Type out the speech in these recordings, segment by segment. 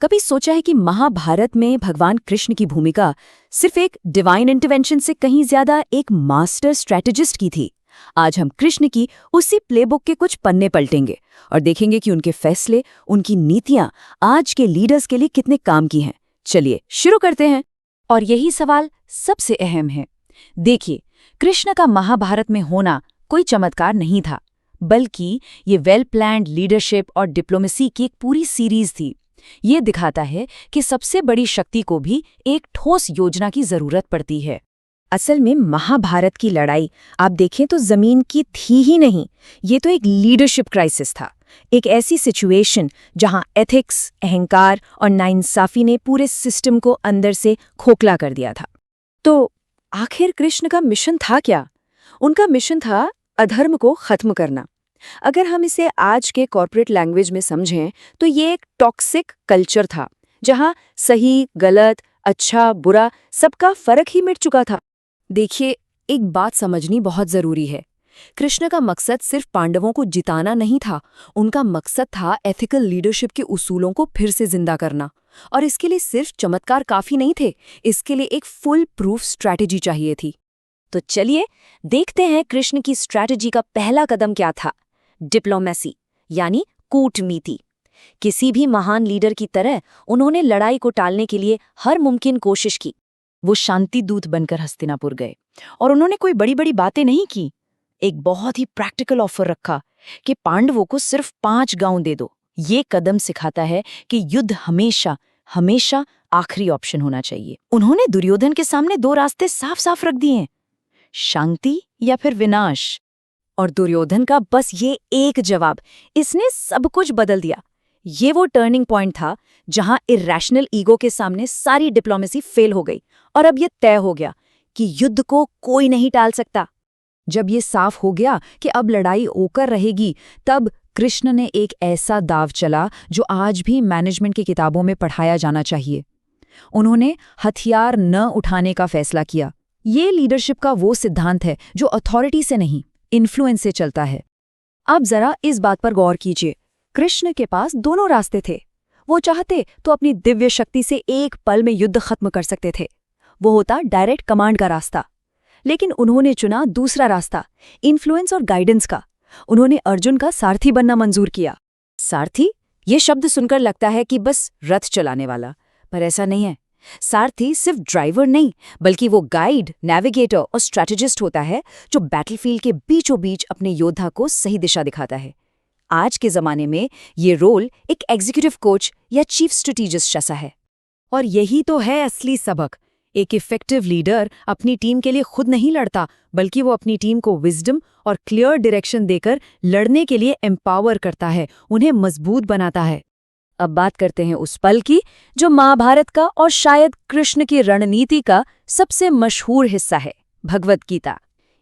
कभी सोचा है कि महाभारत में भगवान कृष्ण की भूमिका सिर्फ एक डिवाइन इंटरवेंशन से कहीं ज्यादा एक मास्टर स्ट्रैटेजिस्ट की थी? आज हम कृष्ण की उसी प्लेबुक के कुछ पन्ने पलटेंगे और देखेंगे कि उनके फैसले, उनकी नीतियां आज के लीडर्स के लिए कितने काम की हैं। चलिए शुरू करते हैं। और यही सवाल सबसे अहम है। देखिए, कृष्ण का महाभारत में होना कोई चमत्कार नहीं था, बल्कि ये वेल प्लान्ड लीडरशिप और डिप्लोमेसी की एक पूरी सीरीज थी। ये दिखाता है कि सबसे बड़ी शक्ति को भी एक ठोस योजना की जरूरत पड़ती है। असल में महाभारत की लड़ाई आप देखें तो जमीन की थी ही नहीं, ये तो एक लीडरशिप क्राइसिस था। एक ऐसी सिचुएशन जहां एथिक्स, अहंकार और नाइंसाफी ने पूरे सिस्टम को अंदर से खोखला कर दिया था। तो आखिर कृष्ण का मिशन था क्या? उनका मिशन था अधर्म को खत्म करना। अगर हम इसे आज के कॉर्पोरेट लैंग्वेज में समझें तो ये एक टॉक्सिक कल्चर था, जहां सही, गलत, अच्छा, बुरा सबका फर्क ही मिट चुका था। देखिए, एक बात समझनी बहुत जरूरी है। कृष्ण का मकसद सिर्फ पांडवों को जिताना नहीं था, उनका मकसद था एथिकल लीडरशिप के उसूलों को फिर से जिंदा करना। और इसके लिए सिर्फ चमत्कार काफी नहीं थे, इसके लिए एक फुल प्रूफ स्ट्रैटेजी चाहिए थी। तो चलिए देखते हैं कृष्ण की स्ट्रैटेजी का पहला कदम क्या था। डिप्लोमेसी, यानी कूटनीति। किसी भी महान लीडर की तरह उन्होंने लड़ाई को टालने के लिए हर मुमकिन कोशिश की। वो शांति दूत बनकर हस्तिनापुर गए और उन्होंने कोई बड़ी बड़ी बातें नहीं की। एक बहुत ही प्रैक्टिकल ऑफर रखा कि पांडवों को सिर्फ 5 गांव दे दो। ये कदम सिखाता है कि युद्ध हमेशा हमेशा आखिरी ऑप्शन होना चाहिए। उन्होंने दुर्योधन के सामने 2 रास्ते साफ साफ रख दिए, शांति या फिर विनाश। और दुर्योधन का बस ये एक जवाब, इसने सब कुछ बदल दिया। ये वो टर्निंग पॉइंट था जहां इरैशनल ईगो के सामने सारी डिप्लोमेसी फेल हो गई और अब ये तय हो गया कि युद्ध को कोई नहीं टाल सकता। जब ये साफ हो गया कि अब लड़ाई होकर रहेगी, तब कृष्ण ने एक ऐसा दाव चला जो आज भी मैनेजमेंट की किताबों में पढ़ाया जाना चाहिए। उन्होंने हथियार न उठाने का फैसला किया। ये लीडरशिप का वो सिद्धांत है जो अथॉरिटी से नहीं, इन्फ्लुएंस से चलता है। अब जरा इस बात पर गौर कीजिए, कृष्ण के पास दोनों रास्ते थे। वो चाहते तो अपनी दिव्य शक्ति से एक पल में युद्ध खत्म कर सकते थे, वो होता डायरेक्ट कमांड का रास्ता। लेकिन उन्होंने चुना दूसरा रास्ता, इन्फ्लुएंस और गाइडेंस का। उन्होंने अर्जुन का सारथी बनना मंजूर किया। सारथी, ये शब्द सुनकर लगता है कि बस रथ चलाने वाला, पर ऐसा नहीं है। सारथी सिर्फ ड्राइवर नहीं, बल्कि वो गाइड, नेविगेटर और स्ट्रैटेजिस्ट होता है जो बैटलफील्ड के बीचों बीच अपने योद्धा को सही दिशा दिखाता है। आज के जमाने में ये रोल एक एग्जीक्यूटिव कोच या चीफ स्ट्रेटेजिस्ट जैसा है। और यही तो है असली सबक। एक इफेक्टिव लीडर अपनी टीम के लिए खुद नहीं लड़ता, बल्कि वो अपनी टीम को विजडम और क्लियर डायरेक्शन देकर लड़ने के लिए एम्पावर करता है, उन्हें मजबूत बनाता है। अब बात करते हैं उस पल की जो महाभारत का और शायद कृष्ण की रणनीति का सबसे मशहूर हिस्सा है, भगवद गीता।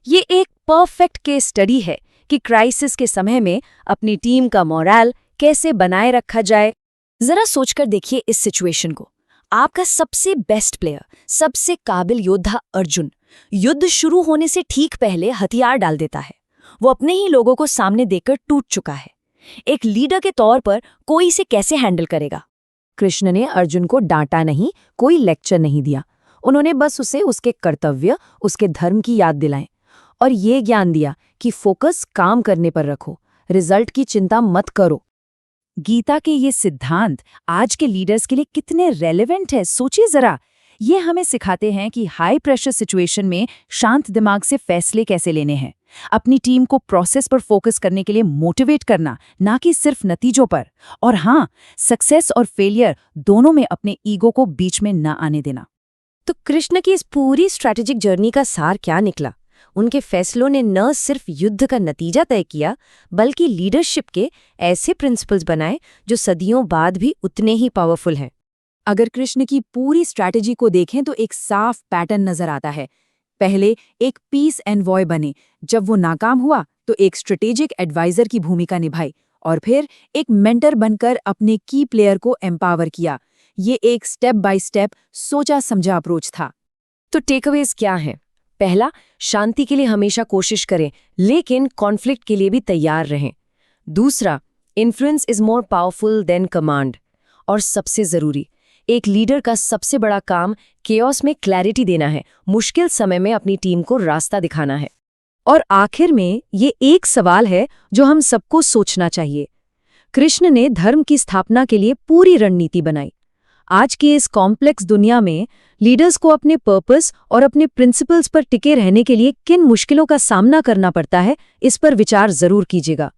ये एक परफेक्ट केस स्टडी है कि क्राइसिस के समय में अपनी टीम का मोरल कैसे बनाए रखा जाए। जरा सोचकर देखिए इस सिचुएशन को। आपका सबसे बेस्ट प्लेयर, सबसे काबिल योद्धा अर्जुन, युद्ध शुरू होने से ठीक पहले हथियार डाल देता है। वो अपने ही लोगों को सामने देखकर टूट चुका है। एक लीडर के तौर पर कोई इसे कैसे हैंडल करेगा? कृष्ण ने अर्जुन को डांटा नहीं, कोई लेक्चर नहीं दिया। उन्होंने बस उसे उसके कर्तव्य, उसके धर्म की याद दिलाएं और ये ज्ञान दिया कि फोकस काम करने पर रखो, रिजल्ट की चिंता मत करो। गीता के ये सिद्धांत आज के लीडर्स के लिए कितने रेलेवेंट है, सोचिए जरा। ये हमें सिखाते हैं कि हाई प्रेशर सिचुएशन में शांत दिमाग से फैसले कैसे लेने हैं, अपनी टीम को प्रोसेस पर फोकस करने के लिए मोटिवेट करना, ना कि सिर्फ नतीजों पर। और हाँ, सक्सेस और फेलियर दोनों में अपने ईगो को बीच में न आने देना। तो कृष्ण की इस पूरी स्ट्रैटेजिक जर्नी का सार क्या निकला? उनके फैसलों ने न सिर्फ युद्ध का नतीजा तय किया, बल्कि लीडरशिप के ऐसे प्रिंसिपल्स बनाए जो सदियों बाद भी उतने ही पावरफुल हैं। अगर कृष्ण की पूरी स्ट्रैटेजी को देखें तो एक साफ पैटर्न नजर आता है। पहले एक पीस एनवॉय बने, जब वो नाकाम हुआ तो एक स्ट्रेटेजिक एडवाइजर की भूमिका निभाई और फिर एक मेंटर बनकर अपने की प्लेयर को एम्पावर किया। ये एक स्टेप बाय स्टेप सोचा समझा अप्रोच था। तो टेकअवेज क्या है? पहला, शांति के लिए हमेशा कोशिश करें, लेकिन कॉन्फ्लिक्ट के लिए भी तैयार रहें। दूसरा, influence is more powerful than command. और सबसे ज़रूरी, एक लीडर का सबसे बड़ा काम केओस में क्लैरिटी देना है, मुश्किल समय में अपनी टीम को रास्ता दिखाना है। और आखिर में ये एक सवाल है जो हम सबको सोचना चाहिए। कृष्ण ने धर्म की स्थापना के लिए पूरी रणनीति बनाई। आज की इस कॉम्प्लेक्स दुनिया में लीडर्स को अपने पर्पस और अपने प्रिंसिपल्स पर टिके रहने के लिए किन मुश्किलों का सामना करना पड़ता है, इस पर विचार जरूर कीजिएगा।